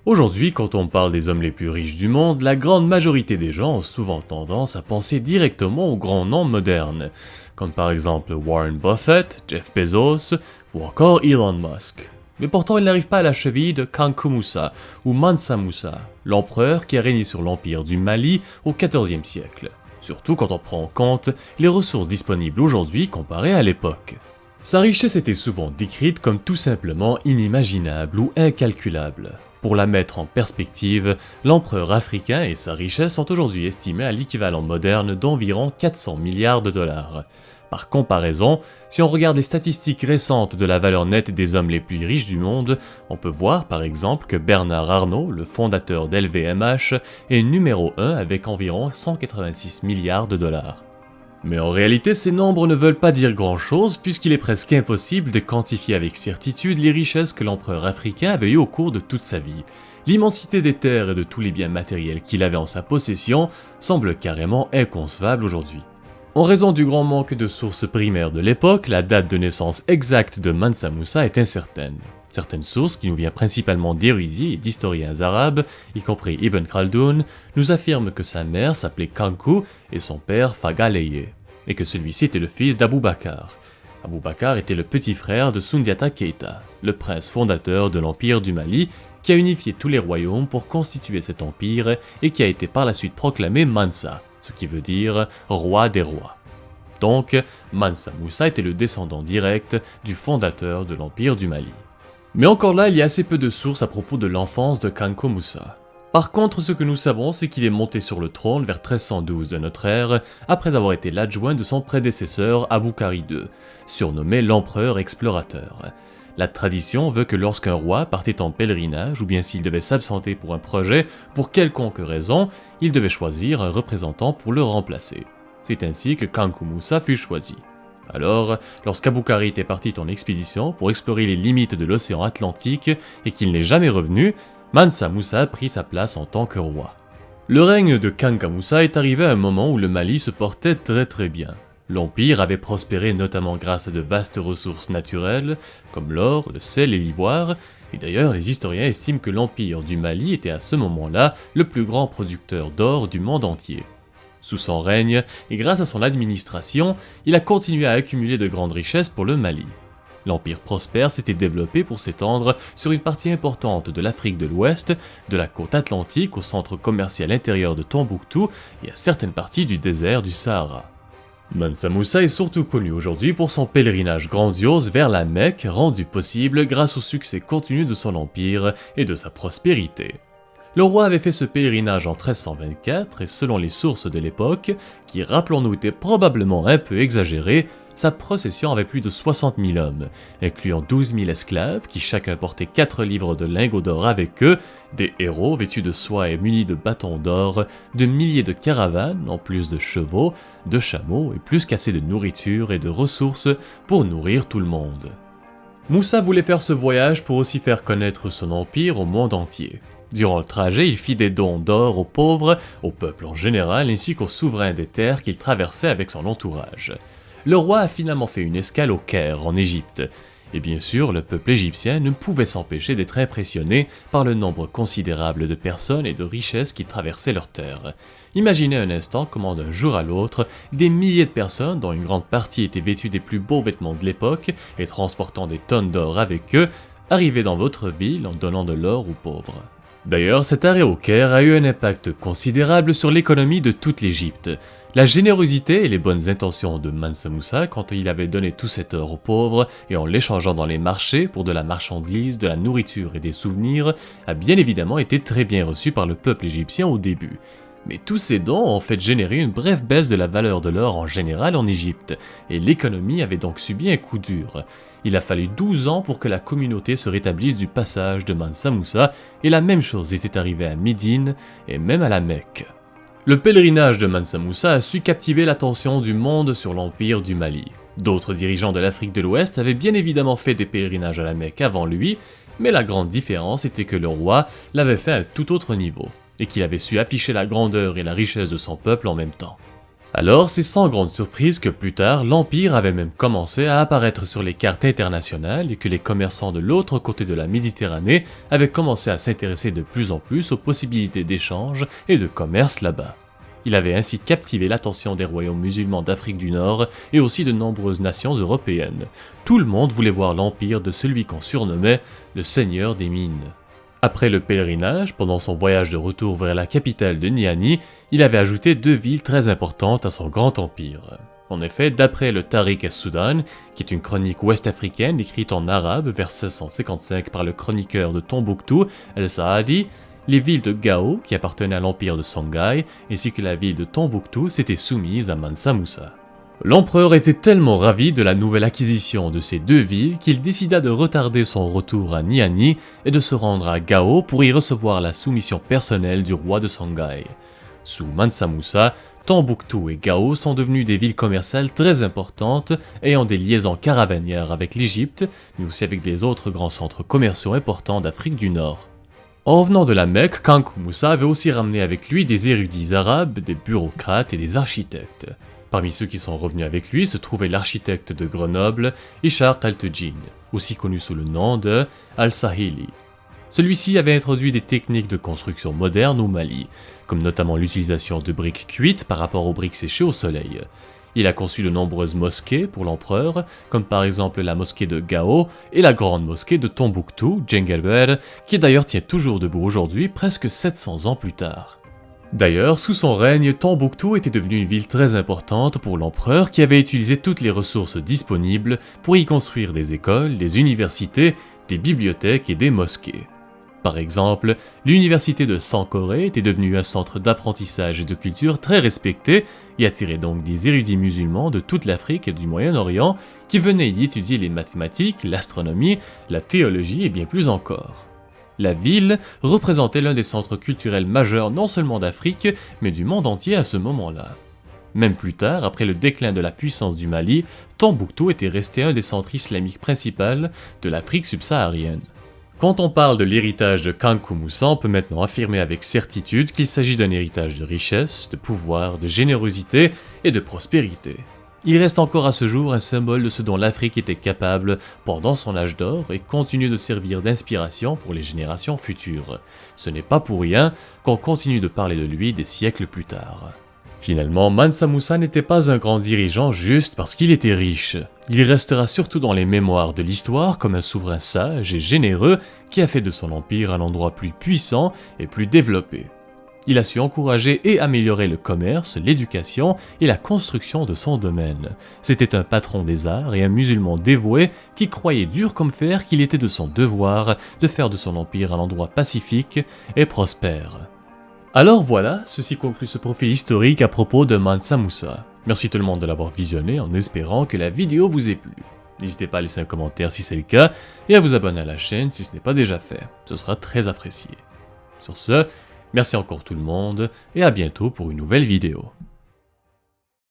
Aujourd'hui, quand on parle des hommes les plus riches du monde, la grande majorité des gens ont souvent tendance à penser directement aux grands noms modernes, comme par exemple Warren Buffett, Jeff Bezos ou encore Elon Musk. Mais pourtant, il n'arrive pas à la cheville de Kankou Moussa ou Mansa Moussa, l'empereur qui a régné sur l'empire du Mali au XIVe siècle. Surtout quand on prend en compte les ressources disponibles aujourd'hui comparées à l'époque. Sa richesse était souvent décrite comme tout simplement inimaginable ou incalculable. Pour la mettre en perspective, l'empereur africain et sa richesse sont aujourd'hui estimés à l'équivalent moderne d'environ 400 milliards de dollars. Par comparaison, si on regarde les statistiques récentes de la valeur nette des hommes les plus riches du monde, on peut voir par exemple que Bernard Arnault, le fondateur d'LVMH, est numéro 1 avec environ 186 milliards de dollars. Mais en réalité, ces nombres ne veulent pas dire grand-chose puisqu'il est presque impossible de quantifier avec certitude les richesses que l'empereur africain avait eues au cours de toute sa vie. L'immensité des terres et de tous les biens matériels qu'il avait en sa possession semble carrément inconcevable aujourd'hui. En raison du grand manque de sources primaires de l'époque, la date de naissance exacte de Mansa Moussa est incertaine. Certaines sources, qui nous viennent principalement d'érudits et d'historiens arabes, y compris Ibn Khaldoun, nous affirment que sa mère s'appelait Kankou et son père Fagaleye, et que celui-ci était le fils d'Abou Bakar. Abou Bakar était le petit frère de Soundiata Keita, le prince fondateur de l'empire du Mali, qui a unifié tous les royaumes pour constituer cet empire et qui a été par la suite proclamé Mansa, ce qui veut dire roi des rois. Donc, Mansa Moussa était le descendant direct du fondateur de l'empire du Mali. Mais encore là, il y a assez peu de sources à propos de l'enfance de Kankou Moussa. Par contre, ce que nous savons, c'est qu'il est monté sur le trône vers 1312 de notre ère, après avoir été l'adjoint de son prédécesseur Aboukari II, surnommé l'empereur explorateur. La tradition veut que lorsqu'un roi partait en pèlerinage, ou bien s'il devait s'absenter pour un projet, pour quelconque raison, il devait choisir un représentant pour le remplacer. C'est ainsi que Kankou Moussa fut choisi. Alors, lorsqu'Aboukari était parti en expédition pour explorer les limites de l'océan Atlantique et qu'il n'est jamais revenu, Mansa Moussa prit sa place en tant que roi. Le règne de Kankou Moussa est arrivé à un moment où le Mali se portait très bien. L'empire avait prospéré notamment grâce à de vastes ressources naturelles, comme l'or, le sel et l'ivoire, et d'ailleurs les historiens estiment que l'empire du Mali était à ce moment-là le plus grand producteur d'or du monde entier. Sous son règne, et grâce à son administration, il a continué à accumuler de grandes richesses pour le Mali. L'empire prospère s'était développé pour s'étendre sur une partie importante de l'Afrique de l'Ouest, de la côte atlantique au centre commercial intérieur de Tombouctou et à certaines parties du désert du Sahara. Mansa Moussa est surtout connu aujourd'hui pour son pèlerinage grandiose vers la Mecque, rendu possible grâce au succès continu de son empire et de sa prospérité. Le roi avait fait ce pèlerinage en 1324 et selon les sources de l'époque, qui rappelons-nous étaient probablement un peu exagérées, sa procession avait plus de 60 000 hommes, incluant 12 000 esclaves qui chacun portaient 4 livres de lingots d'or avec eux, des héros vêtus de soie et munis de bâtons d'or, de milliers de caravanes en plus de chevaux, de chameaux et plus qu'assez de nourriture et de ressources pour nourrir tout le monde. Moussa voulait faire ce voyage pour aussi faire connaître son empire au monde entier. Durant le trajet, il fit des dons d'or aux pauvres, au peuple en général, ainsi qu'aux souverains des terres qu'il traversait avec son entourage. Le roi a finalement fait une escale au Caire, en Égypte. Et bien sûr, le peuple égyptien ne pouvait s'empêcher d'être impressionné par le nombre considérable de personnes et de richesses qui traversaient leurs terres. Imaginez un instant comment d'un jour à l'autre, des milliers de personnes, dont une grande partie étaient vêtues des plus beaux vêtements de l'époque et transportant des tonnes d'or avec eux, arrivaient dans votre ville en donnant de l'or aux pauvres. D'ailleurs, cet arrêt au Caire a eu un impact considérable sur l'économie de toute l'Égypte. La générosité et les bonnes intentions de Mansa Moussa quand il avait donné tout cet or aux pauvres et en l'échangeant dans les marchés pour de la marchandise, de la nourriture et des souvenirs a bien évidemment été très bien reçu par le peuple égyptien au début. Mais tous ces dons ont fait générer une brève baisse de la valeur de l'or en général en Égypte, et l'économie avait donc subi un coup dur. Il a fallu 12 ans pour que la communauté se rétablisse du passage de Mansa Moussa, et la même chose était arrivée à Médine et même à la Mecque. Le pèlerinage de Mansa Moussa a su captiver l'attention du monde sur l'empire du Mali. D'autres dirigeants de l'Afrique de l'Ouest avaient bien évidemment fait des pèlerinages à la Mecque avant lui, mais la grande différence était que le roi l'avait fait à un tout autre niveau, et qu'il avait su afficher la grandeur et la richesse de son peuple en même temps. Alors, c'est sans grande surprise que plus tard, l'Empire avait même commencé à apparaître sur les cartes internationales et que les commerçants de l'autre côté de la Méditerranée avaient commencé à s'intéresser de plus en plus aux possibilités d'échange et de commerce là-bas. Il avait ainsi captivé l'attention des royaumes musulmans d'Afrique du Nord et aussi de nombreuses nations européennes. Tout le monde voulait voir l'empire de celui qu'on surnommait le Seigneur des Mines. Après le pèlerinage, pendant son voyage de retour vers la capitale de Niani, il avait ajouté 2 villes très importantes à son grand empire. En effet, d'après le Tariq es-Soudan, qui est une chronique ouest-africaine écrite en arabe vers 1655 par le chroniqueur de Tombouctou, El-Saadi, les villes de Gao, qui appartenaient à l'empire de Songhai, ainsi que la ville de Tombouctou s'étaient soumises à Mansa Moussa. L'empereur était tellement ravi de la nouvelle acquisition de ces 2 villes qu'il décida de retarder son retour à Niani et de se rendre à Gao pour y recevoir la soumission personnelle du roi de Songhai. Sous Mansa Moussa, Tombouctou et Gao sont devenues des villes commerciales très importantes ayant des liaisons caravanières avec l'Égypte, mais aussi avec les autres grands centres commerciaux importants d'Afrique du Nord. En revenant de la Mecque, Kankou Moussa avait aussi ramené avec lui des érudits arabes, des bureaucrates et des architectes. Parmi ceux qui sont revenus avec lui se trouvait l'architecte de Grenoble, Ishaq al-Tejin, aussi connu sous le nom de Al-Sahili. Celui-ci avait introduit des techniques de construction modernes au Mali, comme notamment l'utilisation de briques cuites par rapport aux briques séchées au soleil. Il a conçu de nombreuses mosquées pour l'empereur, comme par exemple la mosquée de Gao et la grande mosquée de Tombouctou, Djengelber, qui d'ailleurs tient toujours debout aujourd'hui, presque 700 ans plus tard. D'ailleurs, sous son règne, Tombouctou était devenue une ville très importante pour l'empereur qui avait utilisé toutes les ressources disponibles pour y construire des écoles, des universités, des bibliothèques et des mosquées. Par exemple, l'université de Sankoré était devenue un centre d'apprentissage et de culture très respecté et attirait donc des érudits musulmans de toute l'Afrique et du Moyen-Orient qui venaient y étudier les mathématiques, l'astronomie, la théologie et bien plus encore. La ville représentait l'un des centres culturels majeurs non seulement d'Afrique, mais du monde entier à ce moment-là. Même plus tard, après le déclin de la puissance du Mali, Tombouctou était resté un des centres islamiques principaux de l'Afrique subsaharienne. Quand on parle de l'héritage de Kankou Moussa, on peut maintenant affirmer avec certitude qu'il s'agit d'un héritage de richesse, de pouvoir, de générosité et de prospérité. Il reste encore à ce jour un symbole de ce dont l'Afrique était capable pendant son âge d'or et continue de servir d'inspiration pour les générations futures. Ce n'est pas pour rien qu'on continue de parler de lui des siècles plus tard. Finalement, Mansa Moussa n'était pas un grand dirigeant juste parce qu'il était riche. Il restera surtout dans les mémoires de l'histoire comme un souverain sage et généreux qui a fait de son empire un endroit plus puissant et plus développé. Il a su encourager et améliorer le commerce, l'éducation et la construction de son domaine. C'était un patron des arts et un musulman dévoué qui croyait dur comme fer qu'il était de son devoir de faire de son empire un endroit pacifique et prospère. Alors voilà, ceci conclut ce profil historique à propos de Mansa Moussa. Merci tout le monde de l'avoir visionné en espérant que la vidéo vous ait plu. N'hésitez pas à laisser un commentaire si c'est le cas et à vous abonner à la chaîne si ce n'est pas déjà fait, ce sera très apprécié. Sur ce, merci encore tout le monde et à bientôt pour une nouvelle vidéo.